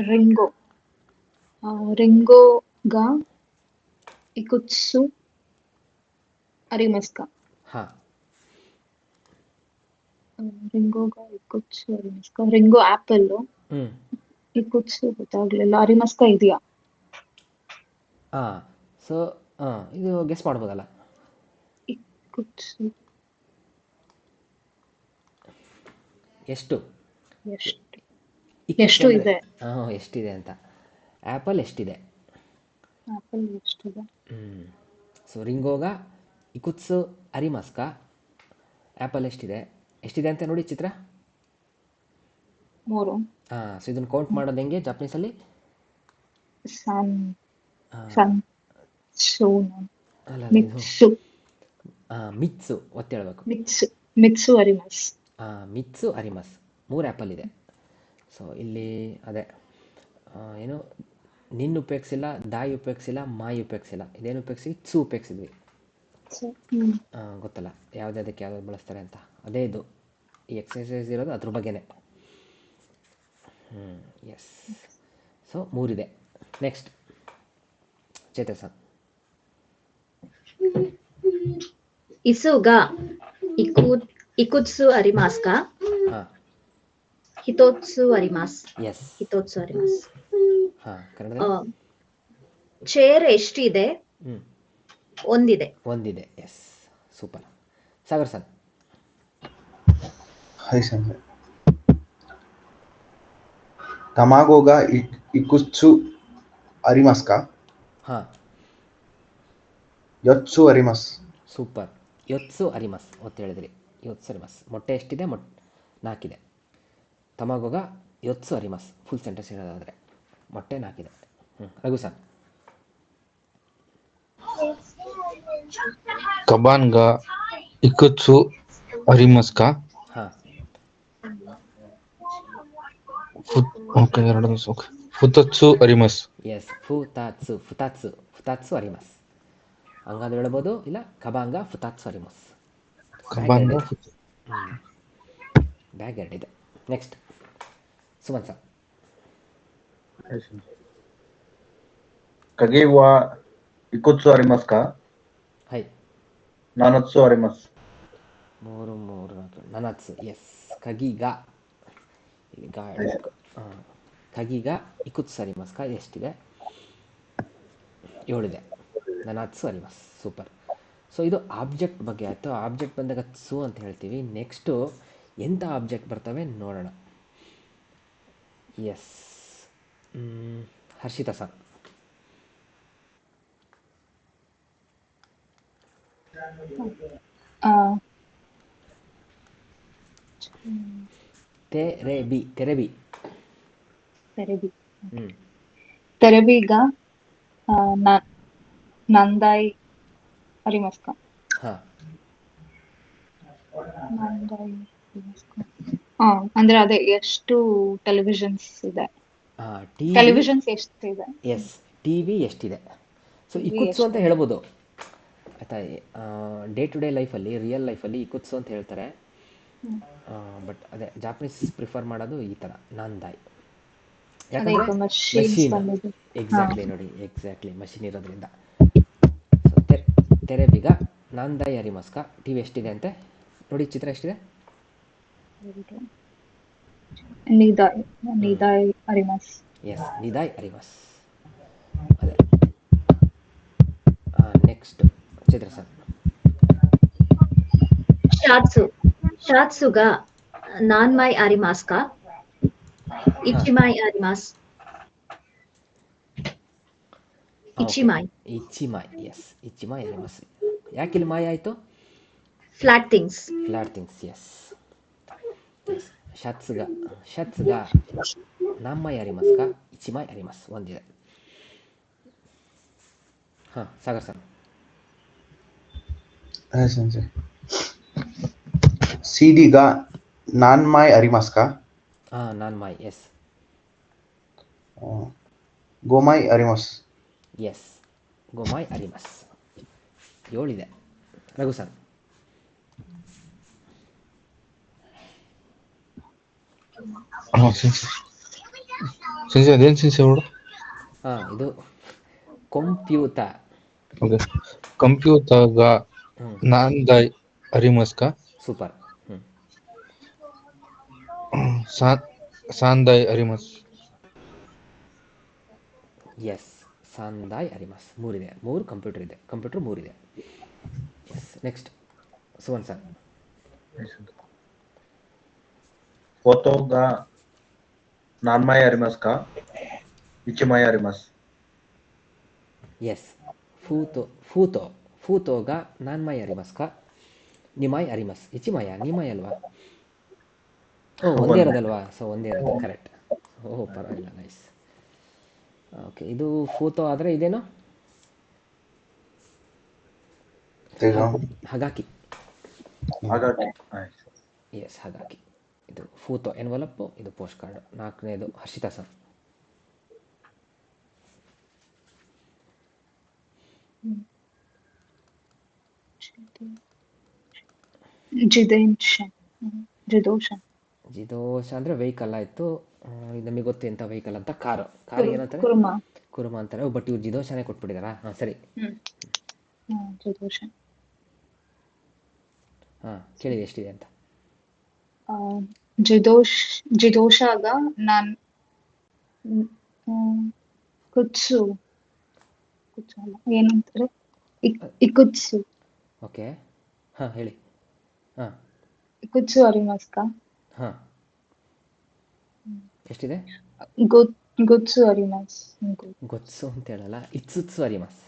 Ringo ರಿಂಗೋಗ ಇಕುತ್ಸು ಅರಿಮಸ್ಕ ಹಾಂ ರಿಂಗೋಗ ಇಕುತ್ಸು ಅರಿಮಸ್ಕ Ringo apple ಹ್ಞೂ ಇಕುತ್ಸು ಗೊತ್ತಾಗ್ಲಿಲ್ಲ ಅರಿಮಸ್ಕ ಇದೆಯಾ ಹಾಂ ಸೊ ಇದು ಗೆಸ್ ಮಾಡ್ಬೋದಲ್ಲ. ಇಕುತ್ಸು ಎಷ್ಟು ಎಷ್ಟು ಇಕ್ಕುತ್ಸು ಎಷ್ಟು ಅಂದರೆ ಇದೆ ಎಷ್ಟಿದೆ ಅಂತ. ಆ್ಯಪಲ್ ಎಷ್ಟಿದೆ. ಆಪಲ್ ಎಷ್ಟಿದೆ ಸೊ ರಿಂಗೋಗ ಇಕುತ್ಸು ಅರಿಮಸ್ಕ ಆ್ಯಪಲ್ ಎಷ್ಟಿದೆ ಎಷ್ಟಿದೆ ಅಂತ ನೋಡಿ ಚಿತ್ರ. 3 ಸೊ ಇದನ್ನು ಕೌಂಟ್ ಮಾಡೋದು ಹೆಂಗೆ ಜಾಪನೀಸಲ್ಲಿ. ಸನ್ ಸನ್ ಸೋನಾ ಅಲ್ಲ ಇದು ಮಿತ್ಸು ಮಿತ್ಸು ಒತ್ತಿ ಹೇಳ್ಬೇಕು. ಮಿತ್ಸು ಮಿತ್ಸು ಅರಿಮಸ್ ಮಿತ್ಸು ಅರಿಮಸ್ 3 ಆ್ಯಪಲ್ ಇದೆ. ಸೊ ಇಲ್ಲಿ ಅದೇ ಏನು ನಿನ್ನ ಉಪಯೋಗಿಸಿಲ್ಲ, ದಾಯಿ ಉಪಯೋಗಿಸಿಲ್ಲ, ಮಾಯಿ ಉಪಯೋಗಿಸಿಲ್ಲ. ಇದೇನು ಉಪಯೋಗಿಸಿ ತ್ಸು ಉಪಯೋಗಿಸಿದ್ವಿ. ಗೊತ್ತಲ್ಲ ಯಾವುದಕ್ಕೆ ಯಾವ್ದು ಬಳಸ್ತಾರೆ ಅಂತ. ಅದೇ ಇದು ಈ ಎಕ್ಸಸೈಸ್ ಇರೋದು ಅದ್ರ ಬಗ್ಗೆನೇ. ಎಸ್. ಸೊ 3 ಇದೆ. Next Chetan sir. ಇಸುಗ ಇಕುತ್ಸು ಅರಿಮಾಸ್ಕ ಹಾಂ ಹಿತೋತ್ಸು ಅರಿಮಾಸ್ ಎಸ್ ಹಿತೋತ್ಸು ಅರಿಮಾಸ್. ಹಾಂ ಕನ್ನಡ ಚೇರ್ ಎಷ್ಟಿದೆ. ಒಂದಿದೆ. Yes super. ಸಾಗರ್ ಸರ್. ಹೈ ಸಂಜಯ್. ತಮಾಗೋಗ ಇಕುತ್ಸು ಅರಿಮಸ್ಕ ಹಾಂ ಯೊತ್ಸು ಅರಿಮಸ್. ಸೂಪರ್. ಯೊತ್ಸು ಅರಿಮಸ್ ಒತ್ತು ಹೇಳಿದ್ರಿ. ಯೊತ್ಸು ಅರಿಮಸ್. ಮೊಟ್ಟೆ ಎಷ್ಟಿದೆ. 4 ಇದೆ. ತಮಾಗೋಗ ಯೊತ್ಸು ಅರಿಮಸ್ ಫುಲ್ ಸೆಂಟೆನ್ಸ್ ಹೇಳೋದಾದರೆ ಮೊಟ್ಟೆ 4 ಇದೆ. ರಘು ಸರ್. ಕಬಾನ್ಗ ಇಕುತ್ಸು ಅರಿಮಸ್ಕ ಹಾಂ ಫುತತ್ಸು ಅರಿಮಸ್. ಎಸ್ ಫುತಾತ್ಸು ಅರಿಮಸ್ ಹಂಗಾದ್ರೆ ಹೇಳ್ಬೋದು. ಇಲ್ಲ ಕಬಾಂಗ ಫುತಾತ್ಸು ಅರಿಮಸ್. ಬ್ಯಾಗ್ ಎರಡಿದೆ. Next Suman sir. ಕಗೆಯುವ ಇಕುತ್ಸು ಅರಿಮಸ್ಕ ಹೈ ನಾನತ್ಸು ಅರಿಮಸ್. 3 ನನತ್ಸು. ಎಸ್ ಕಗೀಗ ಈಗ ಕಗೀಗ ಇಕುತ್ಸು ಅರಿಮಸ್ಕ ಎಷ್ಟಿದೆ. 7 ಇದೆ. ನನತ್ಸು ಅರಿಮಸ್. ಸೂಪರ್. ಸೊ ಇದು ಆಬ್ಜೆಕ್ಟ್ ಬಗ್ಗೆ ಆಯಿತು. ಆಬ್ಜೆಕ್ಟ್ ಬಂದಾಗ ತ್ಸು ಅಂತ ಹೇಳ್ತೀವಿ. ನೆಕ್ಸ್ಟು ಎಂಥ ಆಬ್ಜೆಕ್ಟ್ ಬರ್ತವೆ ನೋಡೋಣ. Yes Harshita sir. ತೆರೆಬಿ ತೆರೆಬೀಗ ನಂದಾಯಿ ಅರಿಮಸ್ಕ. ಅಂದ್ರೆ ಅದೇ ಎಷ್ಟು ಟೆಲಿವಿಷನ್ಸ್ ಇದೆ. ಟೆಲಿವಿಷನ್ಸ್ ಎಷ್ಟಿದೆ. ಎಸ್ ಟಿವಿ ಎಷ್ಟಿದೆ. ಸೊ ಇಕುತ್ಸು ಅಂತ ಹೇಳ್ಬೋದು ಆಯ್ತಾ. ಡೇ ಟು ಡೇ ಲೈಫಲ್ಲಿ ರಿಯಲ್ ಲೈಫಲ್ಲಿ ಇಕುತ್ಸು ಅಂತ ಹೇಳ್ತಾರೆ. ಬಟ್ ಅದೇ ಜಾಪನೀಸ್ ಪ್ರಿಫರ್ ಮಾಡೋದು ಈ ಥರ ನಂದಾಯಿ. ಯಾಕಂದರೆ ಮಷೀನ್. ಎಕ್ಸಾಕ್ಟ್ಲಿ ನೋಡಿ, ಎಕ್ಸಾಕ್ಟ್ಲಿ ಮಷೀನ್ ಇರೋದ್ರಿಂದ. ಸೊ ತೆರೆಬಿಗ ನಂದಾಯಿ ಅರಿಮಸ್ಕ. ಟಿವಿ ಎಷ್ಟಿದೆ ಅಂತೆ ನೋಡಿ ಚಿತ್ರ. ಎಷ್ಟಿದೆ. ನಿದಾಯ್ ಅರಿಮಸ್. ಎಸ್ ನಿದಾಯ್ ಅರಿಮಸ್. ಅದೇ ನೆಕ್ಸ್ಟ್ ಚಿತ್ರ ಸರ್. ಶಾತ್ಸುಗ ನಾನ್ಮೈ ಅರಿಮಾಸ್ಕ ಇಚಿಮೈ ಅರಿಮಾಸ್. ಇಚಿಮೈ. ಎಸ್ ಇಚಿಮೈ ಅರಿಮಸ್. ಯಾಕಿಲ್ಲಿ ಮಾಯ ಆಯಿತು. Flat things. ಎಸ್ ಶತ್ಸುಗ ನಾಮ್ಮೈ ಅರಿಮಸ್ಕ ಇಚಿಮೈ ಅರಿಮಸ್. ಒಂದಿದೆ. ಹಾಂ ಸಾಗರ್ ಸರ್. ಹೈ ಸಂಜಯ್. ಸಿಡಿಗ ನಾನ್ಮಾಯ್ ಅರಿಮಸ್ಕ ನಾನ್ಮಾಯ್. ಎಸ್ ಗೋಮಾಯ್ ಅರಿಮಸ್. ಎಸ್ ಗೋಮಾಯ್ ಅರಿಮಸ್. 7 ಇದೆ. ರಘು ಸರ್. ಸೆನ್ಸೆ ಅದೇನು ಸೆನ್ಸೆ ಅವಳು? ಹಾಂ, ಇದು ಕೊಂಪ್ಯೂತ. ಓಕೆ. ಕಂಪ್ಯೂಟರ್ಗ ಹ್ಞೂ, ನಾಂದಾಯ್ ಅರಿಮಸ್ಕ ಸೂಪರ್. ಹ್ಞೂ, ಸಾಂದಾಯ್ ಅರಿಮಸ್. ಎಸ್, ಸಾಂದಾಯ್ ಅರಿಮಸ್. ಮೂರಿದೆ, 3 ಕಂಪ್ಯೂಟರ್ ಇದೆ, ಕಂಪ್ಯೂಟರ್ 3 ಇದೆ. Yes, next Suvan sir. Fotoga nanmai arimasu ka? Ichimai arimasu. Yes, ಫೂತೋಗ ನಾನ್ಮಾಯ್ ಅರಿಮಸ್ಕ ನಿಮಾಯ್ ಅರಿಮಸ್. ಇಚಿಮಾಯ ನಿಮಾಯ್ ಅಲ್ವಾ? ಓ, ಒಂದೇ ಇರೋದಲ್ವಾ? ಸೊ ಒಂದೇ ಇರೋದು, ಕರೆಕ್ಟ್. ಓಹ್, ಪರವಾಗಿಲ್ಲ, ನೈಸ್. ಓಕೆ, ಇದು ಫೂತೋ ಆದರೆ ಇದೇನು? ಹಗಾಕಿ. Hagaki. Nice. ಎಸ್, ಹಗಾಕಿ. ಇದು ಫೂತೋ ಎನ್ವಲಪ್ಪು, ಇದು ಪೋಸ್ಟ್ ಕಾರ್ಡ್. 4ನೇದು ಹರ್ಷಿತಾ ಸರ್. ಜಿದೋಷ ಅಂದರೆ ವೆಹಿಕಲ್ ಆಯಿತು. ನಮಗೆ ಗೊತ್ತು ಎಂಥ ವೆಹಿಕಲ್ ಅಂತ. ಕಾರು ಏನಂತಾರೆ? ಕುರುಮ ಅಂತಾರೆ. ಬಟ್ ಇವ್ರು ಜಿದೋಷನೇ ಕೊಟ್ಬಿಟ್ಟಿದಾರಾ? ಹಾಂ, ಸರಿ. ಹಾಂ, ಕೇಳಿದೆ ಎಷ್ಟಿದೆ ಅಂತ. ಜಿದೋಷಾಗ ನಾನ್ ಕುತ್ಸು ಅಲ್ಲ, ಏನಂತಾರೆ, ಇಕುತ್ಸು. ಓಕೆ, ಹಾಂ, ಹೇಳಿ. ಹಾಂ, ಇಕುತ್ಸು ಅರಿಮಸ್ಕ. ಹಾಂ, ಎಷ್ಟಿದೆ? ಗೊತ್ಸು ಅರಿಮಸ್. ಗೊತ್ಸು ಅಂತ ಹೇಳಲ್ಲ, ಇತ್ಸುತ್ಸು ಅರಿಮಸ್.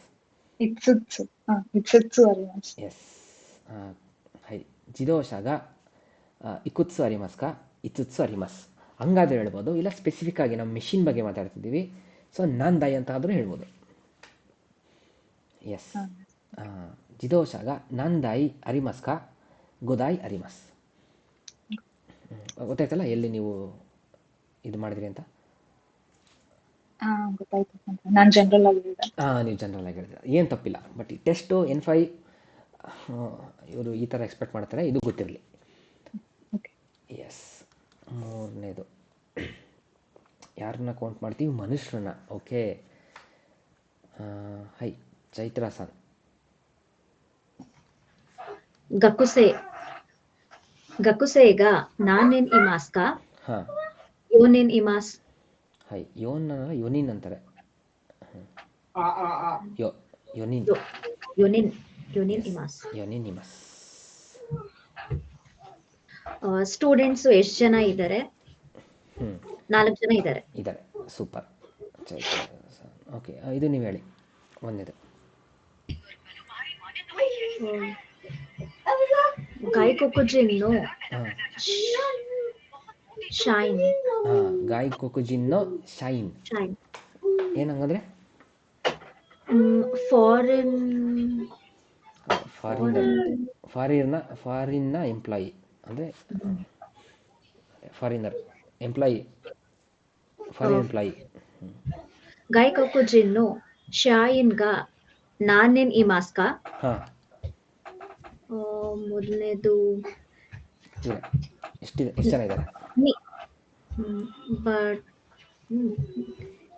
ಇತ್ಸುತ್ಸು ಅರಿಮಸ್. S, high. ಜಿದೋಷಾಗ ಇಕುತ್ಸು ಅರಿಮಸ್ಕ ಇತ್ಸುತ್ಸು ಅರಿಮಸ್ ಹಂಗಾದ್ರೆ ಹೇಳ್ಬೋದು. ಇಲ್ಲ ಸ್ಪೆಸಿಫಿಕ್ ಆಗಿ ನಮ್ಮ ಮೆಷಿನ್ ಬಗ್ಗೆ ಮಾತಾಡ್ತಿದ್ದೀವಿ, ಸೊ ನಾಂದಾಯ್ ಅಂತ ಆದರೂ ಹೇಳ್ಬೋದು. ಎಸ್, ಜಿದೋಷಾಗ ನಾಂದಾಯಿ ಅರಿಮಸ್ಕ ಗೊದಾಯ್ ಅರಿಮಸ್. ಗೊತ್ತಾಯ್ತಲ್ಲ ಎಲ್ಲಿ ನೀವು ಇದು ಮಾಡಿದ್ರಿ ಅಂತ? ಗೊತ್ತಾಯ್ತು. ನಾನು ಜನರಲ್ ಆಗಿ ಹೇಳಿದೆ. ನೀವು ಜನರಲ್ ಆಗಿ ಹೇಳಿದ್ರೆ ಏನು ತಪ್ಪಿಲ್ಲ. ಬಟ್ ಈ ಟೆಸ್ಟು N5 ಇವರು ಈ ಥರ ಎಕ್ಸ್ಪೆಕ್ಟ್ ಮಾಡ್ತಾರೆ, ಇದು ಗೊತ್ತಿರಲಿ. ಎಸ್, 3ನೇದು ಯಾರನ್ನ ಕೌಂಟ್ ಮಾಡ್ತೀವಿ? ಮನುಷ್ಯರನ್ನ. ಓಕೆ, ಹೈ. ಚೈತ್ರಾ ಸನ್. ಗಕುಸೆಗ ನಾನೆನ್ ಇಮಾಸ್ಕ ಹಾಂ, ಯೋನೆನ್ ಇಮಾಸ್. ಹೈ. ಯೋನಿನ್ ಅಂತಾರೆ. ಯೋನಿನ್ ಇಮಾಸ್. ಯೋನಿನ್ ಇಮಾಸ್. ಸ್ಟೂಡೆಂಟ್ಸ್ ಎಷ್ಟು ಜನ ಇದ್ದಾರೆ? 4 ಜನ ಇದ್ದಾರೆ. ಸೂಪರ್. ಓಕೆ, ಇದು ನೀವು ಹೇಳಿ. ಒಂದೇದು ಗಾಯ್ಕೊಕುಜಿನ್ನು ಶೈನ್. ಗಾಯ್ ಕೊಕುಜಿನ್ನೋ ಶೈನ್. ಏನಂಗಂದ್ರೆ? ಫಾರಿನ್ನ ಎಂಪ್ಲಾಯಿ ಅಂದರೆ ಫಾರಿನರ್ ಎಂಪ್ಲಾಯಿ, ಫಾರಿನ್ ಎಂಪ್ಲಾಯಿ. ಗಾಯ್ಕೊಕುಜಿನ್ನು ಶಾಯಿನ್ಗ ನಾನೆನ್ ಇಮಾಸ್ಕ. ಹಾಂ, ಮೊದಲನೇದು ಎಷ್ಟು ಜನ ಇದ್ದಾರೆ? ಬಟ್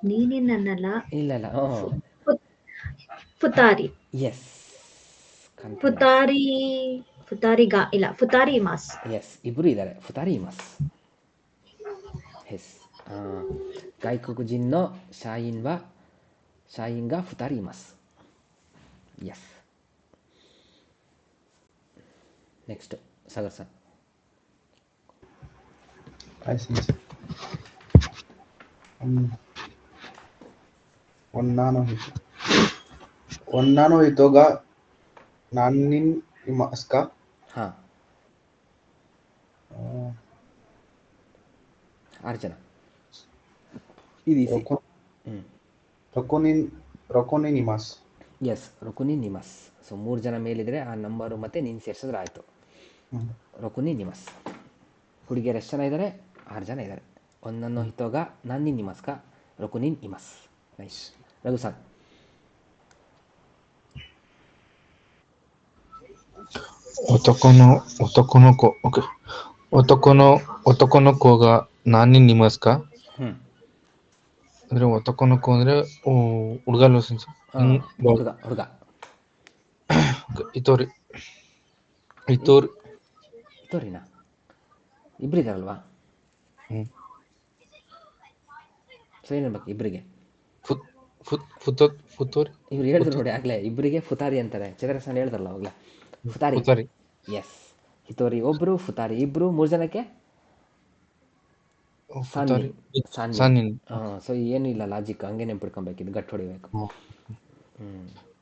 ನೀನೇ ನನ್ನಲ್ಲ. ಇಲ್ಲ. ಫುತಾರಿ. ಎಸ್, ಫುತಾರಿ ಇಮಾಸ್. ಎಸ್, ಇಬ್ಬರು ಇದ್ದಾರೆ. ಫುತಾರಿ ಇಮಾಸ್. ಎಸ್, ಗಾಯ್ಕೊಕುಜಿನ್ನೋ ಶಾಯಿನ್ಗ ಫುತಾರಿ ಇಮಾಸ್. Yes, next Sagar sir. ಒನ್ನಾನೋ ಹಿತೋಗ ನಾನಿನ್ ಇಮಾಸ್ಕ. ಹಾಂ, 6 ಜನ. ಇದು ಈಸಿ. ರೊಕೊನಿನ್ ಇಮಾಸ್. ಎಸ್, ರೊಕುನಿನ್ ನಿಮಾಸ್. ಸೊ 3 ಜನ ಮೇಲಿದ್ರೆ ಆ ನಂಬರು ಮತ್ತೆ ನೀನು ಸೇರಿಸಿದ್ರೆ ಆಯಿತು. ರೊಕುನಿನ್ ನಿಮಾಸ್. ಹುಡುಗಿಯರು ಎಷ್ಟು ಜನ ಇದ್ದಾರೆ? 6 ಜನ ಇದ್ದಾರೆ. ಒಂದನ್ನು ಹಿತೋಗ ನಾನಿನ್ ನಿಮಾಸ್ಕ ರೊಕುನಿನ್ ಇಮಾಸ್. ನೈಸ್. ರಘು ಸರ್. ಒತಕೊನೊಕೊಗ ನಾನಿನ್ ನಿಮಾಸ್ಕ ಅಂದ್ರೆ ಒತಕೊನಕು ಅಂದ್ರೆ ಹುಡುಗ ಸೆನ್ಸ್ ಹುಡುಗ ಹುಡುಗ ಇತೋರಿ ಇತೋರಿ ತೋರಿನಾ ಇಬ್ಬರಿದಾರಲ್ವಾ? ಹ್ಮ್ ಸೊ ಏನಿರ್ಬೇಕು ಇಬ್ಬರಿಗೆ? ಫುತ್ ಫುತ್ ಫುತೋರಿ ಇವ್ರು ಹೇಳಿದ್ರು ನೋಡಿ ಆಗ್ಲೇ, ಇಬ್ಬರಿಗೆ ಫುತಾರಿ ಅಂತಾರೆ. ಚಂದ್ರಸನ್ ಹೇಳಿದ್ರಲ್ಲ ಅವಾಗಲೇ ಫುತಾರಿ. ಫುತಾರಿ ಎಸ್, ಹಿತೋರಿ ಒಬ್ರು, ಫುತಾರಿ ಇಬ್ರು, 3 ಜನಕ್ಕೆ ಫುತಾರಿ ಸಾನ್ವಿ. ಸಾನಿನ್ ಸೊ ಏನು ಇಲ್ಲ, ಲಾಜಿಕ್ ಹಂಗೆ ನೆನ್ಪಿಡ್ಕೊಬೇಕು, ಇದು ಗಟ್ಟಿ ಹೊಡಿಬೇಕು.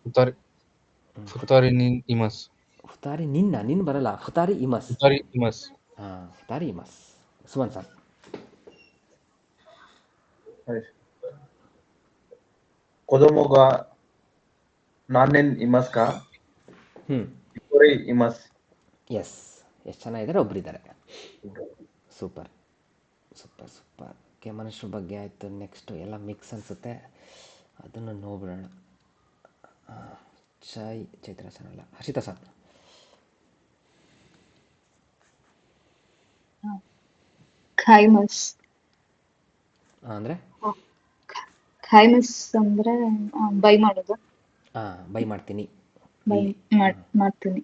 ಫುತಾರಿ ಫುತಾರಿ ನಿನ್ ಇಮಸ್. ಫುತಾರಿ ನಿನ್ ಬರಲ್ಲ, ಫುತಾರಿ ಇಮಸ್. ಫುತಾರಿ ಇಮಸ್. ಫುತಾರಿ ಇಮಸ್. Suman sir. Kodomo ga nanen imasu ka? Hitori imasu. Yes, ಎಷ್ಟು ಜನ ಇದ್ದಾರೆ? ಒಬ್ಬರಿದ್ದಾರೆ. Super super super. ಓಕೆ, ಮನುಷ್ಯರ ಬಗ್ಗೆ ಆಯಿತು. ನೆಕ್ಸ್ಟು ಎಲ್ಲ ಮಿಕ್ಸ್ ಅನಿಸುತ್ತೆ, ಅದನ್ನು ನೋಡ್ಬಿಡೋಣ. ಚೈತ್ರ ಸರ್ ಅಲ್ಲ, ಹರ್ಷಿತಾ ಸರ್. ಖೈಮಸ್ ಅಂದರೆ ಖೈಮಸ್ ಅಂದರೆ ಬೈ ಮಾಡೋದು. ಬೈ ಮಾಡ್ತೀನಿ. ಬೈ ಮಾಡ್ತೀನಿ.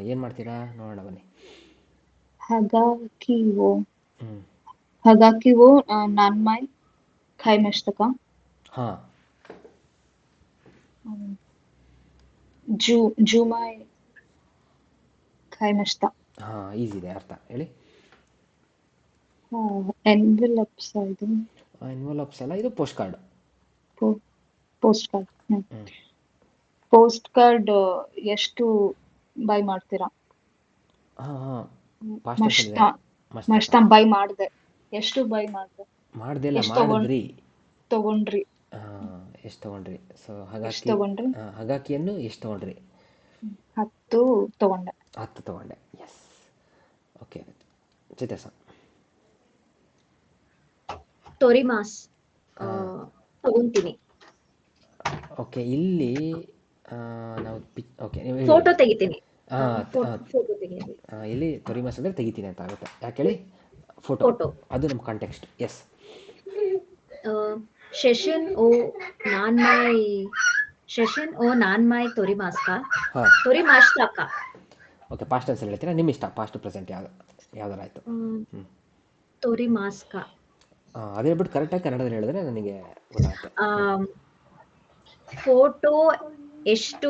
ಏನು ಮಾಡ್ತೀರಾ ನೋಡೋಣ ಬನ್ನಿ. ಹಗಾಕಿವೋ ನಾನ್ಮೈ ಖೈಮಸ್ತಕ. ಹಾಂ. ಜೂಮೈ ಖೈಮಸ್ತ. ಹಾಂ, ಈಸಿ ಇದೆ ಅರ್ಥ, ಹೇಳಿ. ಎನ್ವೆಲಪ್ಸ್ ಇದು. ಎನ್ವಲಪ್ಸ್ ಅಲ್ಲ, ಇದು post card. Post card. Post card ಎಷ್ಟು ಬೈ ಮಾಡ್ತೀರಾ? ಮಷ್ಟ ಬೈ ಮಾಡ್ದೆ. ಎಷ್ಟು ಬೈ ಮಾಡ್ದೆ? ಮಾಡ್ದೆಲ್ಲ ಮಾಡಿದ್ರಿ. ತಗೊಂಡ್ರಿ. ಎಷ್ಟು ತಗೊಂಡ್ರಿ? ಸೊ ಹಗಾಕಿಯನ್ನು ಎಷ್ಟು ತಗೊಂಡ್ರಿ? 10 ತಗೊಂಡೆ. 10 ತಗೊಂಡೆ. Yes, okay. ಚಿತ್ರ ಸರ್. ತೊರಿಮಾಸ್ ತಗೊಂತೀನಿ. ಓಕೆ, ಇಲ್ಲಿ ನಾವು ಓಕೆ ಫೋಟೋ ತೆಗಿತೀನಿ. ಇಲ್ಲಿ ತೊರಿಮಾಸ್ ಅಂದರೆ ತೆಗಿತೀನಿ ಅಂತ ಆಗುತ್ತೆ. ಯಾಕೆ ಹೇಳಿ? ಫೋಟೋ, ಅದು ನಮ್ಮ ಕಾಂಟೆಕ್ಸ್ಟ್. ಎಸ್. ಸೆಷನ್ ಓ ನಾನ್ಮೈ ತೊರಿಮಾಸ್ ಕಾ. ತೊರಿಮಾಸ್ ತಕ. ಓಕೆ, ಪಾಸ್ಟ್ ಟೆನ್ಸ್ ಹೇಳ್ತೀರಾ? ನಿಮ್ಮ ಇಷ್ಟ, ಪಾಸ್ಟ್ ಪ್ರೆಸೆಂಟ್ ಯಾವ್ದಾರ ಆಯಿತು. ತೊರಿಮಾಸ್ ಕಾ. ಅದೇ ಹೇಳ್ಬಿಟ್ಟು ಕರೆಕ್ಟಾಗಿ ಕನ್ನಡದಲ್ಲಿ ಹೇಳಿದ್ರೆ ನನಗೆ ಗೊತ್ತಾಗುತ್ತೆ. ಫೋಟೋ ಎಷ್ಟು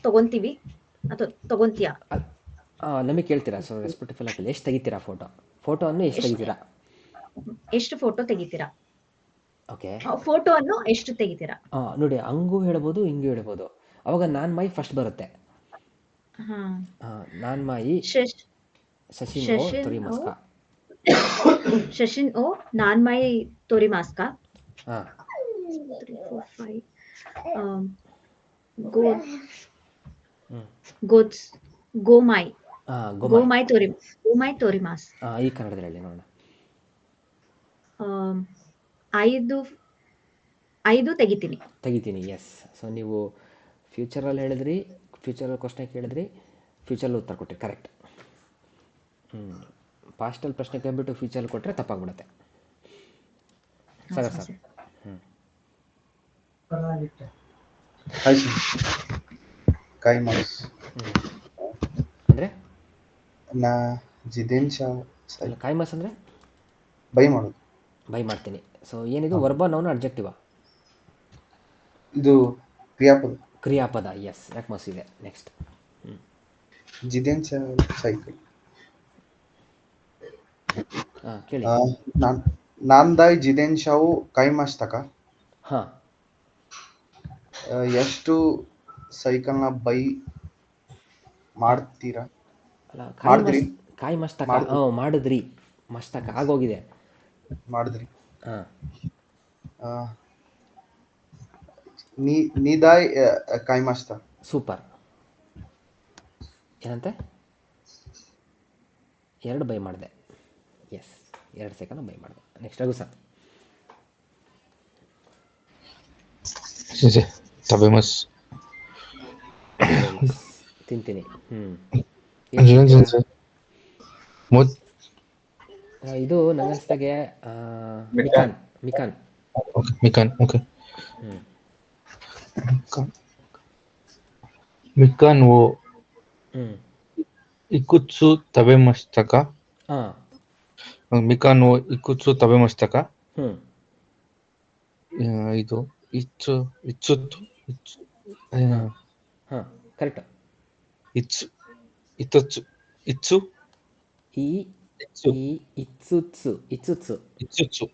ತಗೊಂತೀವಿ ಅಥವಾ ತಗೊಂತೀಯಾ? ನಮಗೆ ಕೇಳ್ತೀರಾ? ಸೊ ರೆಸ್ಪೆಕ್ಟ್ಫುಲ್ ಆಗಿ ಎಷ್ಟು ತೆಗಿತೀರಾ ಫೋಟೋವನ್ನು ಎಷ್ಟು ತೆಗಿತೀರಾ? ಎಷ್ಟು ಫೋಟೋ ತೆಗಿತೀರಾ? ಓಕೆ, ಫೋಟೋವನ್ನು ಎಷ್ಟು ತೆಗಿತೀರಾ? ನೋಡಿ, ಹಂಗೂ ಹೇಳ್ಬೋದು, ಹಿಂಗೂ ಹೇಳ್ಬೋದು. ಅವಾಗ ನಾನ್ಮೈ ಫಸ್ಟ್ ಬರುತ್ತೆ. ನಾನ್ಮೈ ಸಶಿನ್ ಓ ತೊರಿಮಾಸ್ಕ. ಸಶಿನ್ ಓ ನಾನ್ಮೈ ತೊರಿಮಾಸ್ಕ. ಗೋಮೈ ತೊರಿಮಾಸ್. ಈ ಕನ್ನಡದಲ್ಲಿ ಹೇಳಿ ನೋಡೋಣ. 5 ತೆಗಿತೀನಿ. ಎಸ್. ಸೊ ನೀವು ಫ್ಯೂಚರಲ್ಲಿ ಹೇಳಿದ್ರಿ, ಫ್ಯೂಚರಲ್ಲಿ ಕ್ವಶನ್ ಕೇಳಿದ್ರಿ, ಫ್ಯೂಚರಲ್ಲಿ ಉತ್ತರ ಕೊಟ್ಟರೆ ಕರೆಕ್ಟ್. ಪಾಸ್ಟಲ್ಲಿ ಪ್ರಶ್ನೆ ಕೇಳ್ಬಿಟ್ಟು ಫ್ಯೂಚರಲ್ಲಿ ಕೊಟ್ಟರೆ ತಪ್ಪಾಗ್ಬಿಡುತ್ತೆ. ಸರ್. ಕೈಮಸ್ ಅಂದರೆ ಕಾಯ್ಮಸ್ ಅಂದರೆ ಬೈ ಮಾಡೋದು. ಬೈ ಮಾಡ್ತೀನಿ. ಸೊ ಏನಿದು? ವರ್ಬ, ನೌನ್, ಅಡ್ಜೆಕ್ಟಿವಾ? ಇದು ಕ್ರಿಯಾಪದ. ಎಸ್, ಯಾಕೆ ಮಸ್ ಇದೆ. ನೆಕ್ಸ್ಟ್. ಜಿದೆನ್ಸ ಸೈಕಲ್. ಕೇಳಿ. ನಾನ್ದಾಯ್ ಜಿದೆನ್ಶಾವು ಕೈಮಸ್ತಕ. ಎಷ್ಟು ಸೈಕಲ್ನ ಬೈ ಮಾಡ್ತೀರಾ? ಮಾಡಿದ್ರಿ. ಕಾಯಿ ಮಸ್ತಕ ಮಾಡಿದ್ರಿ. ಮಸ್ತಕ ಆಗೋಗಿದೆ. ಮಾಡಿದ್ರಿ. ನೀದಾಯ್ ಕೈಮಸ್ತ. ಸೂಪರ್. ಏನಂತೆ? 2 ಬೈ ಮಾಡಿದೆ. ಎಸ್, 2 ಸೆಕೆಂಡ್ ಬೈ ಮಾಡಿದೆ. Next Raghu sir. ತಬೆಮಸ್. ತಿಂತೀನಿ. ಇದು ನಂಗನ್ಸ್ದಾಗೆ ಮಿಕಾನ್. ಮಿಕಾನ್. Okay. Mikan. Okay. ಹ್ಞೂ Mikan. Mikan wo ಹ್ಞೂ ikutsu tabemashita ka? ಹಾಂ Mikan wo ikutsu tabemashita ka? ಹ್ಞೂ ಇದು ಇಚ್ಚುತ್ತು ಹಾಂ ಹಾಂ ಕರೆಕ್ಟ್. ಇಚ್ಚು ಇತ್ತಚ್ಚು ಇಚ್ಚು ಈ ಇಚ್ಚು ಈ ಇತ್ಸುತ್ಸು ಇತ್ಸುತ್ಸು. ಇಚ್ಚುಚ್ಚು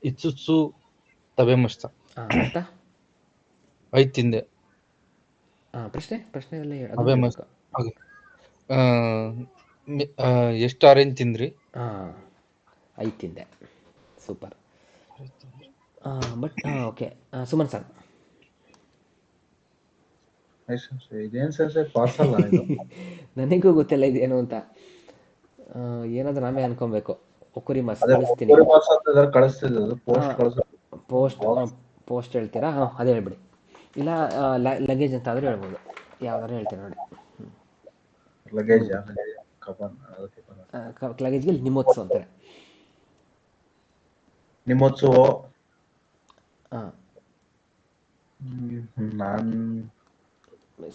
ಇಚ್ಚುಚ್ಚು ತಬೆಮಸ್ತ. ಹಾಂ ಅರ್ಥ. ಐದು ತಿಂದೆ. ಹಾಂ ಪ್ರಶ್ನೆ ಎಲ್ಲ ಅವೇ ಮಸ್ತ್. ಹಾಗೆ ಎಷ್ಟು ಆರೆಂಜ್ ತಿಂದ್ರಿ? ಹಾಂ 5 ತಿಂದೆ. Super. But okay Suman sir. ಇದೇನ್ ಸರ್ ಪಾಸ್ ಅಲ್ಲ ಇದು. ನನಗೂ ಗೊತ್ತಿಲ್ಲ ಇದೇನು ಅಂತ. ಏನಾದರೂ ನಾವೇ ಅನ್ಕೊಬೇಕು. ಒಕ್ಕುರಿ ಮಸ್ ಅದೇ ಕಳಿಸ್ತೀನಿ. ಒಬ್ಬರು ಪಾಸ್ ಅಂತ ಕಳಿಸ್ತಿದ್ದು ಪೋಸ್ಟ್ ಪೋಸ್ಟ್ ಹೇಳ್ತೀರಾ? ಹಾಂ ಅದೇ ಹೇಳ್ಬಿಡಿ. ಇಲ್ಲ ಲಗೇಜ್ ಅಂತ ಆದರೂ ಹೇಳ್ಬೋದು. ಯಾವ್ದಾದ್ರು ಹೇಳ್ತೀರಾ ನೋಡಿ. ಲಗೇಜ್ ಲಗೇಜ್ಗೆ ನಿಮ್ಮೊತ್ಸು ಅಂತಾರೆ. ನಿಮ್ಮೋತ್ಸವ. ಹಾಂ ನಾನ್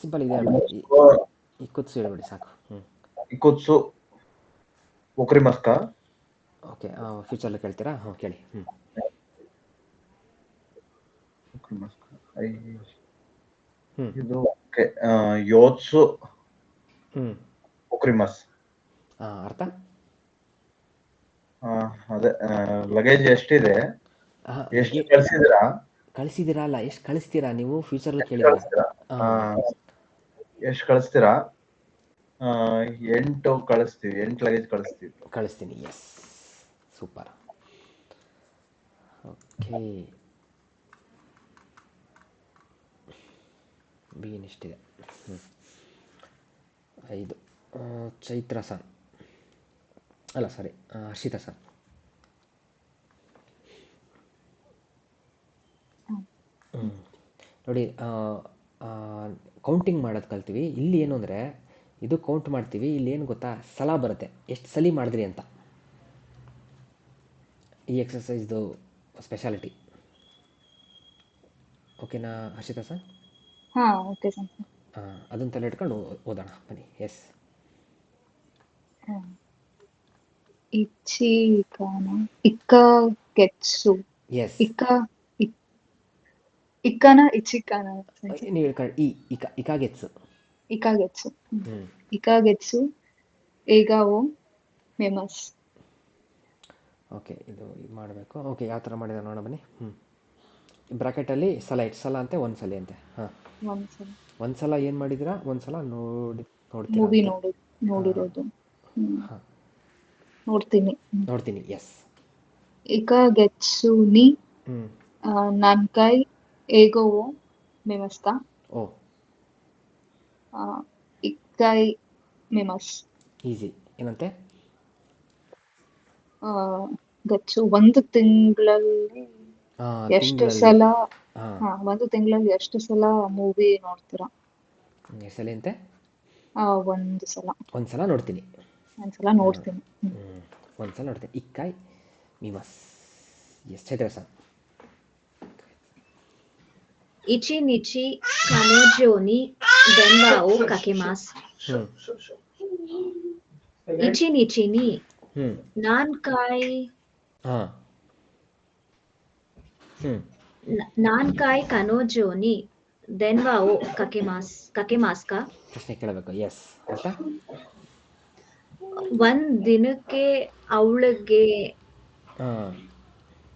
ಸಿಂಪಲ್ ಇದೆ ಹೇಳ್ಬಿಡಿ. ಈ ಕುತ್ಸು ಹೇಳ್ಬಿಡಿ ಸಾಕು. ಇಕುತ್ಸು ಒಕ್ರಿ ಮಸ್ಕ. ಓಕೆ ಫ್ಯೂಚರಲ್ಲಿ ಕೇಳ್ತೀರಾ? ಹಾಂ ಕೇಳಿ. ಇದು ಯೋತ್ಸು ಒಕ್ರಿಮಸ್. ಅರ್ಥ. ಅದೇ ಲಗೇಜ್ ಎಷ್ಟಿದೆ, ಎಷ್ಟು ಕಳಿಸಿದಿರಾ ಅಲ್ಲ, ಎಷ್ಟು ಕಳಿಸ್ತೀರಾ ನೀವು ಫ್ಯೂಚರಲ್ಲಿ ಕೇಳಿದ್ದೀರಾ? ಎಷ್ಟು ಕಳಿಸ್ತೀರಾ? 8 ಕಳಿಸ್ತೀವಿ. 8 ಲಗೇಜ್ ಕಳಿಸ್ತೀನಿ. Yes super. ಓಕೆ ಬೀನ್ ಎಷ್ಟಿದೆ? 5. ಚೈತ್ರ ಸರ್ ಅಲ್ಲ ಸಾರಿ ಹರ್ಷಿತಾ ಸರ್. ನೋಡಿ ಕೌಂಟಿಂಗ್ ಮಾಡೋದು ಕಲ್ತೀವಿ. ಇಲ್ಲಿ ಏನು ಅಂದರೆ ಇದು ಕೌಂಟ್ ಮಾಡ್ತೀವಿ. ಇಲ್ಲಿ ಏನು ಗೊತ್ತಾ, ಸಲ ಬರುತ್ತೆ, ಎಷ್ಟು ಸಲ ಮಾಡಿದ್ರಿ ಅಂತ. ಈ ಎಕ್ಸಸೈಸ್ದು ಸ್ಪೆಷಾಲಿಟಿ. ಓಕೆನಾ ಹರ್ಷಿತಾ ಸರ್? ಹಾಂ ಓಕೆ ಸರ್. ಅದನ್ನ ತಲೆ ಇಟ್ಕೊಂಡು ಓದೋಣ ಬನ್ನಿ. ಎಸ್ ಇಚ್ಚಿಕಾನ ಇಕ್ಕ ಗೆಟ್ಸು. ಎಸ್ ಇಕ್ಕನ ಇಚ್ಚಿಕಾನ ನೀವು ಇಕಾಗೆಟ್ಸು. ಇಕಾಗೆಟ್ಸು ಇಕಾಗೆಟ್ಸು ಏಗಾವೋ ಮೇಮಸ್. ಓಕೆ ಇದು ಮಾಡಬೇಕು. ಓಕೆ ಯಾವ ಥರ ಮಾಡಿದ ನೋಡೋಣ ಬನ್ನಿ. ಬ್ರಾಕೆಟಲ್ಲಿ ಸಲ ಎಷ್ಟು ಸಲ ಅಂತೆ? ಒಂದು ಸಲ ಅಂತೆ. ಹಾಂ ಒಂದು ಸಲ ಏನು ಮಾಡಿದ್ದೀರಾ? ಒಂದು ಸಲ ನೋಡ್ತೀನಿ. ಮೂವಿ ನೋಡಿರೋದು. ಹಾಂ ನೋಡ್ತೀನಿ. ಎಸ್ ಇಕಾಗೆಟ್ಸು ನಿ ನಾನ್ಕೈ ಏಗೋವೋ ಮೇಮಸ್ತಾ. ಓ ಇಕ್ಕೈ ಮೇಮಸ್. ಈಸಿ. ಏನಂತೆ? ಗಚ್ಚು ಒಂದು ತಿಂಗಳಲ್ಲಿ ಎಷ್ಟು ಸಲ? ಒಂದು ತಿಂಗಳಲ್ಲಿ ಎಷ್ಟು ಸಲ ಮೂವಿ ನೋಡ್ತೀರಾ? ಎಷ್ಟು ಸಲ ಅಂತೆ? ಒಂದು ಸಲ. ಒಂದ್ಸಲ ನೋಡ್ತೀನಿ. ಒಂದ್ಸಲ ನೋಡ್ತೀನಿ. ಇಕ್ಕಾಯ್ ಮಿಮಸ್. Yes Chaitra sir. ಇಚಿ ನಿಚಿ ಕನೋಜೋನಿ ಡೆನ್ವಾओ ಕಾಕೆಮಾಸ್. ಇಚಿ ನಿಚಿ ನಿ ನಾನ್ಕಾಯ್ ನಾನ್ಕಾಯ್ ಕನೋಜೋನಿ ಡೆನ್ವಾओ ಕಾಕೆಮಾಸ್ ಕಾ. ಪ್ರಶ್ನೆ ಕೇಳಬೇಕು. ಎಸ್ ಅರ್ಥ. ಒಂದ್ ದಿನಕ್ಕೆ ಅವಳಿಗೆ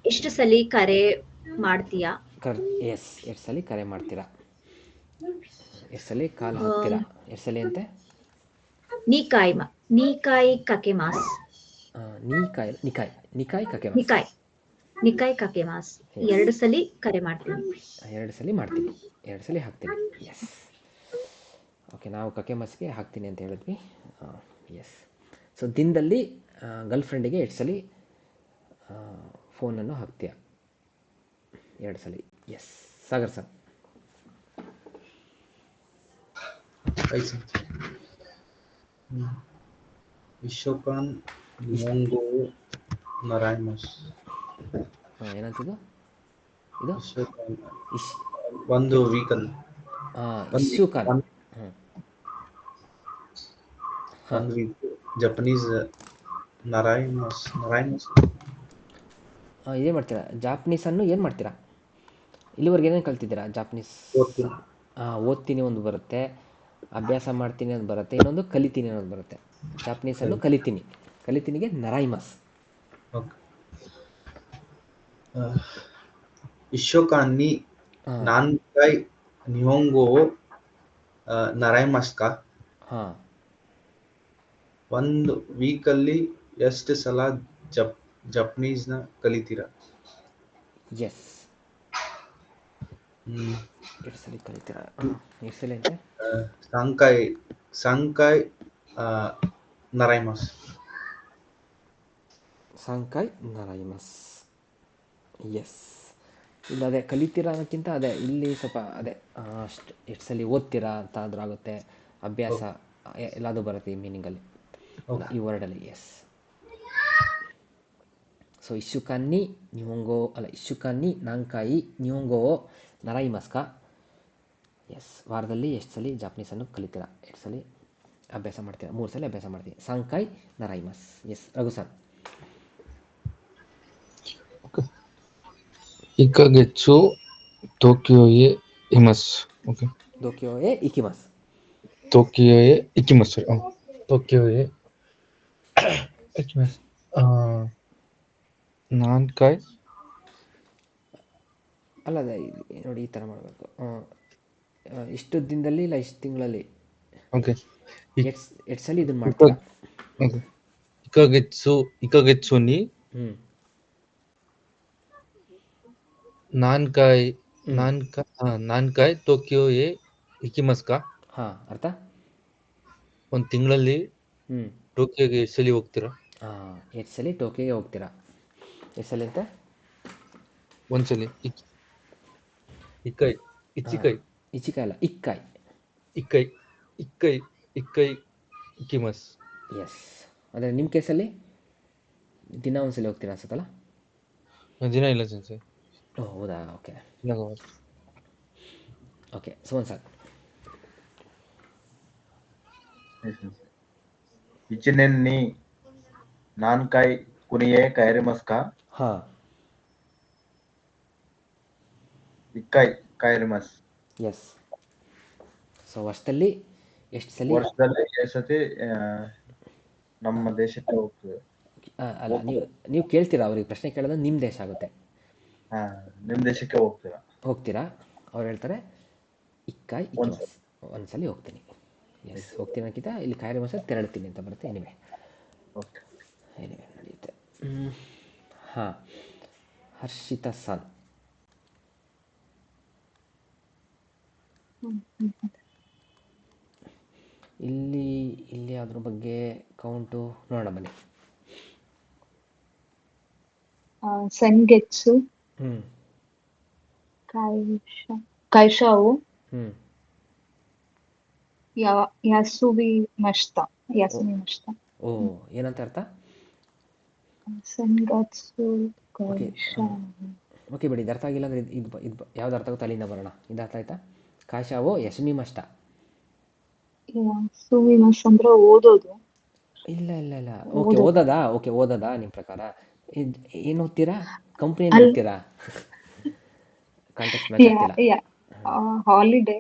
ಎಷ್ಟು ಸಲ ಕರೆ ಮಾಡ್ತೀಯಾ? ಎಸ್ ಎಷ್ಟು ಸಲ ಕರೆ ಮಾಡ್ತೀರಾ? ಎಷ್ಟು ಸಲ ಕಾಲ್ ಹಾಕ್ತೀರಾ? ಎಷ್ಟು ಸಲ ಅಂತೆ? ನಿಕಾಯ್ ಕಾಕೆಮಾಸ್. ನಿಕಾಯ್ ಕಾಕೆಮಾಸ್. 2 ಸಲ ಕರೆ ಮಾಡ್ತೀನಿ. 2 ಸಲ ಮಾಡ್ತೀನಿ. 2 ಸಲ ಹಾಕ್ತೀನಿ. ಎಸ್ ಓಕೆ ನಾವು ಕಕೆಮಸ್ಗೆ ಹಾಕ್ತೀನಿ ಅಂತ ಹೇಳಿದ್ವಿ. ಎಸ್ ಸೊ ದಿನದಲ್ಲಿ ಗರ್ಲ್ ಫ್ರೆಂಡಿಗೆ 2 ಸಲ ಫೋನನ್ನು ಹಾಕ್ತೀಯ? 2 ಸಲ. Yes Sagar sir. ವಿಶ್ವಕಾನ್ ಮೊಂಗೋ ನರಾಯಮಸ್. ಏನಂತಿದ್ದು ಇದು ಇಶ್ ಒಂದು ವೀಕಲ್ ಇಶ್ಯೂಕಾನ್. ಹ್ಞೂ ಹಾಂ ಒಂದು ವೀಕ್ ಜಪನೀಸ್ ನರಾಯಮಸ್. ಇದೇ ಮಾಡ್ತೀರಾ ಜಾಪನೀಸನ್ನು ಏನು ಮಾಡ್ತೀರಾ? ಇಲ್ಲಿವರೆಗೆ ಏನೇನು ಕಲ್ತಿದ್ದೀರಾ ಜಾಪನೀಸ್? ಓದ್ತೀನಿ. ಓದ್ತೀನಿ ಒಂದು ಬರುತ್ತೆ, ಅಭ್ಯಾಸ ಮಾಡ್ತೀನಿ ಅಂತ ಬರುತ್ತೆ, ಇನ್ನೊಂದು ಕಲಿತೀನಿ ಅನ್ನೋದು ಬರುತ್ತೆ. ಜಾಪನೀಸನ್ನು ಕಲಿತೀನಿಗೆ ನರಾಯಿಮಸ್. ಓಕೆ. ಇಶೋಕಾನ್ ನಿ ನಾನ್ಕಾಯ್ ನಿಹೊಂಗೋ ನರಾಯಮಸ್ ಕಾ? ಹಾಂ ಒಂದು ವೀಕಲ್ಲಿ ಎಷ್ಟು ಸಲ ಜಪನೀಸ್ನ ಕಲಿತೀರಾ? ಎಸ್. ಎಷ್ಟು ಸಲ ಕಲಿತೀರಾ? ಎಷ್ಟು ಸಲ ಅಂತೆ? ಸಂಕಾಯ್ ನರಾಯಮಸ್. ಸಂಕಾಯ್ ನರಾಯಿಮಸ್. ಎಸ್. ಇಲ್ಲ ಅದೇ ಕಲಿತೀರಾ ಅನ್ನೋಕ್ಕಿಂತ ಅದೇ ಇಲ್ಲಿ ಸ್ವಲ್ಪ ಅದೇ ಅಷ್ಟು ಎಷ್ಟು ಸಲ ಓದ್ತೀರಾ ಅಂತ ಆದ್ರೂ ಆಗುತ್ತೆ, ಅಭ್ಯಾಸ ಎಲ್ಲದೂ ಬರುತ್ತೆ ಈ ಮೀನಿಂಗಲ್ಲಿ, ಈ ವರ್ಡಲ್ಲಿ. ಎಸ್. ಸೊ ಇಶುಕಾನ್ನಿ ನಾಂಕಾಯಿ ನಿಹೊಂಗೋ ನರಾಯಿಮಸ್ಕಾ. ಎಸ್. ವಾರದಲ್ಲಿ ಎಷ್ಟು ಸಲ ಜಾಪನೀಸನ್ನು ಕಲಿತೀರಾ? 2 ಸಲ ಅಭ್ಯಾಸ ಮಾಡ್ತೀರಾ? 3 ಸಲ ಅಭ್ಯಾಸ ಮಾಡ್ತೀವಿ. ಸಂಕಾಯ್ ನರಾಯಿಮಸ್. ಎಸ್. ರಘುಸನ್. ಇಕಾಗೆಟ್ಸು ಟೋಕಿಯೋಯೆ ಇಮಸ್. ಓಕೆ. ಟೋಕಿಯೋಯೆ ಇಕಿಮಸ್. ಟೋಕಿಯೋಯೆ ಇಕಿಮಸ್. ಟೋಕಿಯೋಯೆ ಇಕಿಮಸ್. ನಾನ್ಕಾಯ್ ಅಲ್ಲ ಅದೇ ನೋಡಿ ಈ ಥರ ಮಾಡಬೇಕು. ಇಷ್ಟು ದಿನದಲ್ಲಿ ಇಲ್ಲ ಇಷ್ಟು ತಿಂಗಳಲ್ಲಿ ಓಕೆ. ಎಷ್ಟು ಸಲ ಇದನ್ನು ಮಾಡ್ತೀರಾ? ಓಕೆ. ಇಕಾಗೆಟ್ಸು ನಿ ನಾನ್ಕಾಯ್ ಟೋಕಿಯೋಯೆ ಇಕಿಮಸ್ ಕಾ? ಹಾಂ ಅರ್ಥ. ಒಂದು ತಿಂಗಳಲ್ಲಿ ಟೋಕಿಯೋಗೆ ಎಷ್ಟು ಸಲ ಹೋಗ್ತೀರಾ? ಎಷ್ಟು ಸಲ ಟೋಕಿಯೋಗೆ ಹೋಗ್ತೀರಾ? ಎಷ್ಟು ಸಲ ಅಂತ? ಒಂದ್ಸಲಿ. ಇಕಾಯ್ ಇಚಿಕಾಯ್ ಅಲ್ಲ, ಇಕ್ಕಾಯ್. ಇಕ್ಕೈ ಇಕಿಮಸ್. ಎಸ್. ಅಂದರೆ ನಿಮ್ಮ ಕೇಸಲ್ಲಿ ದಿನ ಒಂದ್ಸಲ ಹೋಗ್ತೀರಾ ಅನ್ಸುತ್ತಲ್ಲ? ದಿನ ಇಲ್ಲ ಸೆನ್ಸೆ. ಹೌದಾ? Okay okay. ಸುಮನ್ ಸರ್. ಇಚಿನೆನ್ ನಿ ನಾನ್ಕಾಯ್ ಕುನಿಯೆ ಕೈರಿಮಸ್ ಕಾ? ಹಾಂ ಇಕ್ಕಾಯ್ ಕೈರಿಮಸ್. ಎಸ್. ಸೊ ವರ್ಷದಲ್ಲಿ ಎಷ್ಟು ಸಲ? ವರ್ಷದಲ್ಲಿ ಎಷ್ಟು ಸತಿ ನಮ್ಮ ದೇಶಕ್ಕೆ ಹೋಗ್ತದೆ? ಅಲ್ಲ, ನೀವು ಕೇಳ್ತೀರಾ ಅವ್ರಿಗೆ ಪ್ರಶ್ನೆ ಕೇಳೋದು ನಿಮ್ಮ ದೇಶ ಆಗುತ್ತೆ. ನಿಮ್ಮ ದೇಶಕ್ಕೆ ಹೋಗ್ತೀರಾ? ಅವ್ರು ಹೇಳ್ತಾರೆ ಇಕ್ಕಾಯ್ ಇಕಿಮಸ್. ಒಂದ್ಸಲಿ ಹೋಗ್ತೀನಿ. ಎಸ್. ಹೋಗ್ತೀನಿ ಅನ್ನೋಕ್ಕಿಂತ ಇಲ್ಲಿ ಕೈರಿಮಸ್ ತೆರಳ್ತೀನಿ ಅಂತ ಬರುತ್ತೆ. ಎನಿವೆ ನಡೆಯುತ್ತೆ. ಹಾಂ. ಹರ್ಷಿತಾ ಸನ್. ಇಲ್ಲಿ ಅದ್ರ ಬಗ್ಗೆ ಕೌಂಟು ನೋಡೋಣ ಬನ್ನಿ. ಸೆನ್ಗೆಟ್ಸು ಕೈಶಾವು ಯಾಸುವಿ ಮಷ್ಟ. ಓ, ಏನಂತ ಅರ್ಥ? ಸೆನ್ಗಟ್ಸು ಕೈಶಾವು. ಓಕೆ ಬಿಡಿ, ಇದು ಅರ್ಥ ಆಗಿಲ್ಲ ಅಂದರೆ ಇದು ಯಾವ್ದು ಅರ್ಥ ಆಗುತ್ತೋ ಅಲ್ಲಿಂದ ಬರೋಣ. ಇದು ಅರ್ಥ ಆಯ್ತಾ? ಕಾಶಾವೋ ಯಶಮಿ ಮಷ್ಟ. ಯಾಸುವಿ ಮಷ್ಟ ಅಂದ್ರೆ ಓದೋದು. ಇಲ್ಲ. ಓಕೆ, ಓದೋದಾ ನಿಮ್ಮ ಪ್ರಕಾರ? ಏನು ಓದ್ತೀರಾ? ಕಂಪ್ನಿ ಓದ್ತೀರಾ? ಕಾಂಟೆಕ್ಸ್ಟ್ ಮ್ಯಾಚ್ ಆಗ್ತಿಲ್ಲ. ಹಾಲಿಡೇ.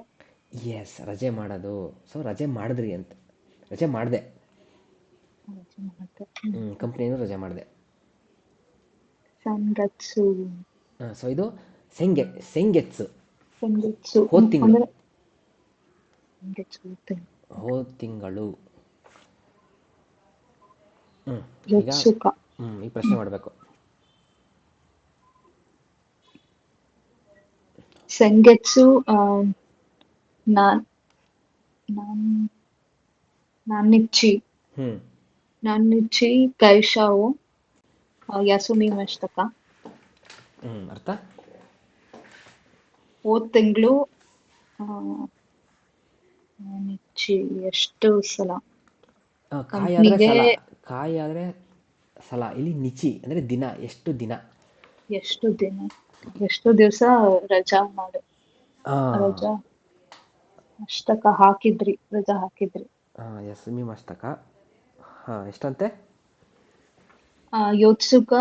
ಎಸ್. ರಜೆ ಮಾಡೋದು. ಸೊ ರಜೆ ಮಾಡಿದ್ರಿ ಅಂತ. ರಜೆ ಮಾಡಿದೆ. ಕಂಪ್ನಿಯನ್ನು ರಜೆ ಮಾಡಿದೆ. ಸೊ ಇದು ಸೆಂಗೆಟ್ಸು. ಹೋದ ತಿಂಗಳು. ಈಗ ಈ ಪ್ರಶ್ನೆ ಮಾಡಬೇಕು. ಸೆಂಗೆಟ್ಸು ನಾನಿಚ್ಚಿ ಕೈಶಾವು ಯಾಸುಮಿ ಮಷ್ಟಕ. ಅರ್ಥ? ಹೋದ ತಿಂಗಳು ನಾನಿಚ್ಚಿ ಎಷ್ಟು ಸಲ ಕಾಯಿ ಆದರೆ ಸಲ ಇಲ್ಲಿ ನಿಚಿ ಅಂದರೆ ದಿನ, ಎಷ್ಟು ದಿನ. ಎಷ್ಟು ದಿನ, ಎಷ್ಟು ದಿವಸ ರಜಾ ಮಾಡು, ರಜಾ ಮಸ್ತಕ ಹಾಕಿದ್ರಿ, ರಜಾ ಹಾಕಿದ್ರಿ. ಯಸ್ಮಿ ಮಸ್ತಕ. ಎಷ್ಟಂತೆ? ಯೋತ್ಸುಕ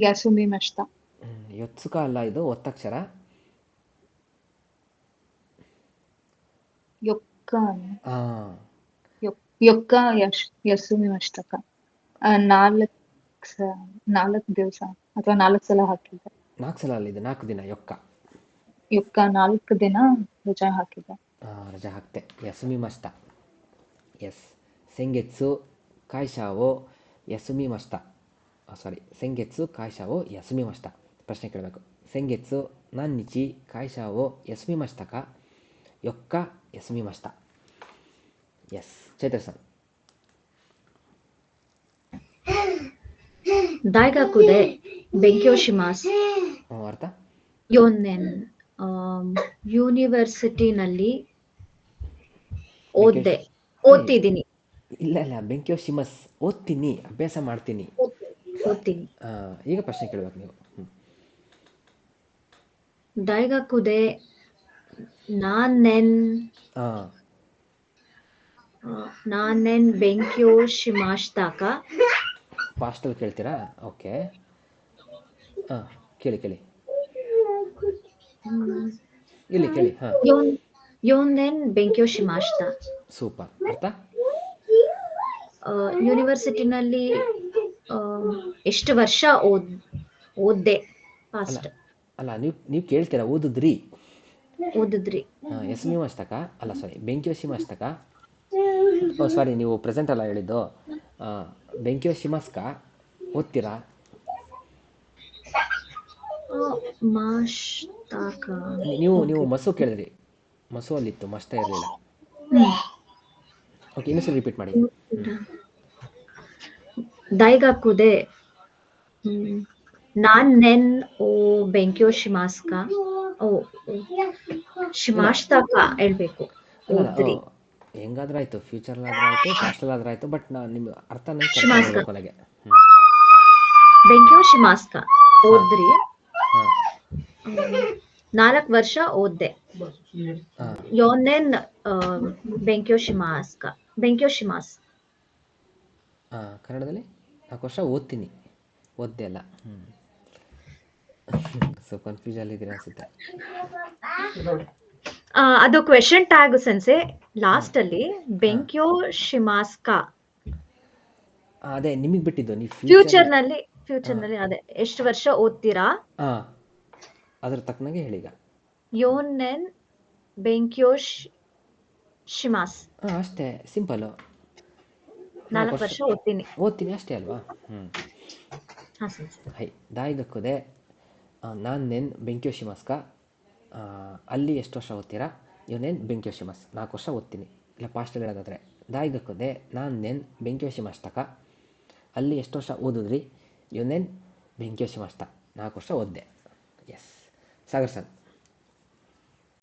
ಯಸುಮಿ ಮಸ್ತ. ಯೊತ್ಸುಕ ಅಲ್ಲ, ಇದು ಒತ್ತಕ್ಷರ. ಯೊಕ್ಕ ಹಾಂ, ಯೊಕ್ಕ ಯಸುಮಿ ಮಸ್ತಕ. 4 ದಿವಸ ಅಥವಾ 4 ಸಲ ಹಾಕಿದ್ದೆ. 4 ಸಲ ಅಲ್ಲಿದೆ, 4 ದಿನ ಯೊಕ್ಕ. ಯೊಕ್ಕ 4 ದಿನ ರಜಾ ಹಾಕಿದ್ದೆ. ರಜಾ ಹಾಕ್ತೆ. ಯಸುಮಿ ಮಸ್ತ. ಎಸ್. ಸೆಂಗೆತ್ಸು ಕಾಯ್ಶಾವೋ ಯಸುಮಿ ಮಸ್ತ. ಸಾರಿ, ಸೆಂಗೆತ್ಸು ಕಾಯ್ಶಾವೋ ಯಸುಮಿ ಮಸ್ತ. ಪ್ರಶ್ನೆ ಕೇಳಬೇಕು. ಸೆಂಗೆತ್ಸು ನಾನ್ನಿಚಿ ಕಾಯ್ಶಾವೋ ಯಸುಮಿ ಮಸ್ತಕ ಯೊಕ್ಕ ಯಸುಮಿ ಮಸ್ತ. ಎಸ್. ಚೈತ್ರ ಸರ್. ದಾಯ್ಗಾಕುದೆ ಬೆಂಕ್ಯೋಶಿಮಾಸ್. ಅರ್ಥ? ಯೋನೆನ್ ಯೂನಿವರ್ಸಿಟಿನಲ್ಲಿ ಓದ್ತಿದ್ದೀನಿ. ಇಲ್ಲ ಇಲ್ಲ, ಬೆಂಕ್ಯೋಶಿಮಸ್ ಓದ್ತೀನಿ, ಅಭ್ಯಾಸ ಮಾಡ್ತೀನಿ. ಓದ್ತೀನಿ. ಈಗ ಪ್ರಶ್ನೆ ಕೇಳಬೇಕು ನೀವು. ದಾಯ್ಗಾಕುದೆ ನಾನೆನ್ ಬೆಂಕ್ಯೋಶಿಮಾಸ್ತಾಕ. ಫಾಸ್ಟಲ್ಲಿ ಕೇಳ್ತೀರಾ? ಓಕೆ. ಕೇಳಿ ಇಲ್ಲಿ ಕೇಳಿ. ಯೋನೆನ್ ಬೆಂಕ್ಯೋಶಿಮಾಸ್ತಾ. ಸೂಪರ್. ಅರ್ಥ? ಯೂನಿವರ್ಸಿಟಿನಲ್ಲಿ ಎಷ್ಟು ವರ್ಷ ಓದ್ದೆ. ಪಾಸ್ಟ್ ಅಲ್ಲ, ನೀವು ಕೇಳ್ತೀರಾ ಓದಿದ್ರಿ. ಯಸ್ಮಿ ಮಸ್ತಕ ಅಲ್ಲ, ಸಾರಿ, ಬೆಂಕ್ಯೋಶಿ ಮಸ್ತಕ. ಸಾರಿ, ನೀವು ಪ್ರೆಸೆಂಟ್ ಅಲ್ಲ ಹೇಳಿದ್ದು. ಬೆಂಕ್ಯೋಶಿ ಮಸ್ಕ ಓದ್ತೀರಾ? ನೀವು ಮಸು ಕೇಳಿದ್ರಿ, ಮಸು ಅಲ್ಲಿತ್ತು, ಮಸ್ತ ಇರಲಿಲ್ಲ. ಓಕೆ, ಇನ್ನೊಂದ್ಸರಿ ರಿಪೀಟ್ ಮಾಡಿ. ದಾಯ್ಗಾಕುದೆ ನಾನೆನ್ ಬೆಂಕ್ಯೋಶಿಮಾಸ್ಕ ಶಿಮಾಸ್ತಾಕ ಹೇಳ್ಬೇಕು. ಅಲ್ಲ, ಹೆಂಗಾದ್ರೂ ಆಯ್ತು, ಫ್ಯೂಚರ್ಲಾದ್ರೂ ಆಯ್ತು, ಪಾಸ್ಟಲ್ಲಾದ್ರೂ ಆಯ್ತು, ಬಟ್ ನಿಮ್ಮ ಅರ್ಥ ನನಗೆ ಕೊನೆಗೆ. ಬೆಂಕ್ಯೋಶಿಮಾಸ್ಕ ಓದ್ರಿ. 4 ವರ್ಷ ಓದ್ದೆ. ಯೋನೆನ್ ಬೆಂಕ್ಯೋಶಿಮಾಸ್. ಕನ್ನಡದಲ್ಲಿ 4 ವರ್ಷ ಓದ್ತೀನಿ, ಓದ್ದೆ ಅಲ್ಲ. ಸೊ ಕನ್ಫ್ಯೂಸ್ ಅಲ್ಲಿದ್ದೀರಾ ಅನ್ಸುತ್ತೆ. ಅದು ಕ್ವೆಶನ್ ಟ್ಯಾಗ್ ಸೆನ್ಸೆ ಲಾಸ್ಟ್ ಅಲ್ಲಿ ಬೆಂಕ್ಯೋಶಿಮಾಸ್ಕ. ಅದೇ ನಿಮಗೆ ಬಿಟ್ಟಿದ್ದು. ನೀವು ಫ್ಯೂಚರ್ ನಲ್ಲಿ ಅದೇ ಎಷ್ಟು ವರ್ಷ ಓದ್ತೀರಾ ಅದ್ರ ತಕ್ಕನಾಗೆ ಹೇಳಿ. ಈಗ ಯೋನೆನ್ ಬೆಂಕ್ಯೋಶಿಮಾಸ್. ಅಷ್ಟೇ, ಸಿಂಪಲ್ಲು. 4 ವರ್ಷ ಓದ್ತೀನಿ ಅಷ್ಟೇ ಅಲ್ವಾ? ಹೈ. ದಾಯ್ಗಕ್ಕುದೆ ನಾನೆನ್ ಬೆಂಕ್ಯೋಶಿಮಸ್ಕ. ಅಲ್ಲಿ ಎಷ್ಟು ವರ್ಷ ಓದ್ತೀರಾ? ಯೋನೆನ್ ಬೆಂಕ್ಯೋಶಿಮಸ್. 4 ವರ್ಷ ಓದ್ತೀನಿ. ಇಲ್ಲ, ಪಾಸ್ಟಲ್ಲಿ ಹೇಳೋದಾದರೆ ದಾಯ್ಗಕ್ಕುದೆ ನಾನೆನ್ ಬೆಂಕ್ಯೋಶಿಮಸ್ತಕ. ಅಲ್ಲಿ ಎಷ್ಟು ವರ್ಷ ಓದಿದ್ರಿ? ಯೋನೆನ್ ಬೆಂಕ್ಯೋಶಿಮಸ್ತ. 4 ವರ್ಷ ಓದ್ದೆ. ಎಸ್. ಸಾಗರ್ ಸರ್.